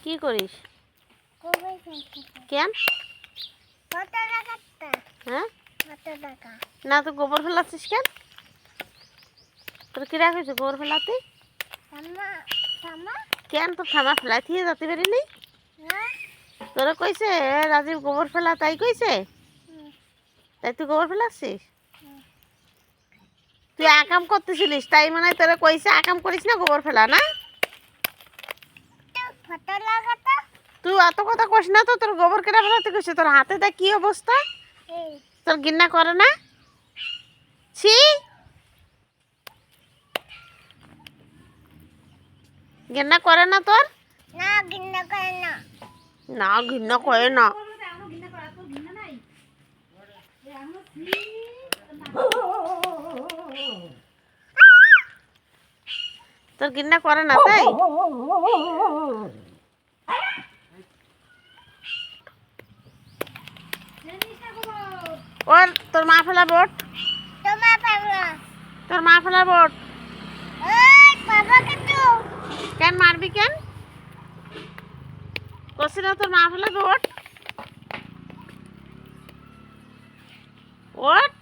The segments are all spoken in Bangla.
কি করিস? গোবর ফেলতে। কেন? কত টাকা? হ্যাঁ কত টাকা? না তো গোবর ফেলাচ্ছিস কেন? তোর কি রাখিস গোবর ফেলাতে? থামা থামা কেন তোর থামা ফেলাই দিয়ে যেতে পারি নি? না তোরা কইছে রাজীব গোবর ফেলা, তাই কইছে? হুম, তাই তুই গোবর ফেলাচ্ছিস? হুম। তুই আকাম করতেছিলিস তাই মনে হয় তোরা কইছে আকাম করিস না, গোবর ফেলা না? তো কত লাগাতা? তুই অত কথা কইস না তো, তোর গোবর কেটে ফেলাতে কইছে। তোর হাতে দেখ কি অবস্থা, এই তোর ঘৃণা করে না? ছি, ঘৃণা করে না তোর? না গিন্না করে না। না ঘৃণা করে না। তোর ঘৃণা করে না তাই? ওর তোর মা ফেলা বোট, তোমার বাবা তোর মা ফেলা বোট। ওই বাবা কিন্তু কেন মারবি কেন? কষি না তোর মা ফেলা বোট। ওট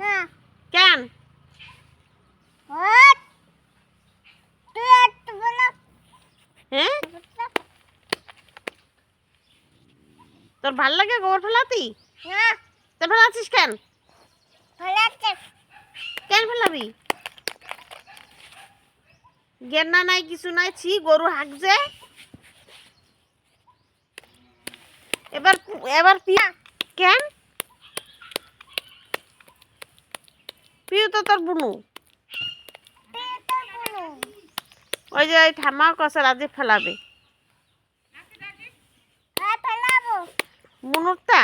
না কেন? ওই তুই এত বলো হ্যাঁ তোর ভাল লাগে গোবর ফেলাতি? না তোর ফেলাচ্ছিস কেন? ফলাতে কেন ফেলাবি? গেন্না নাই কিছু নাই, ছি গরু হাঁকছে। এবার এবার পিয়া কেন? পিউ তো তোর বুনু। ওই যে ওই ঠাম্মা কষে রাজীব ফেলাবে হ্যাঁ ফেলাবো বুনুরটা।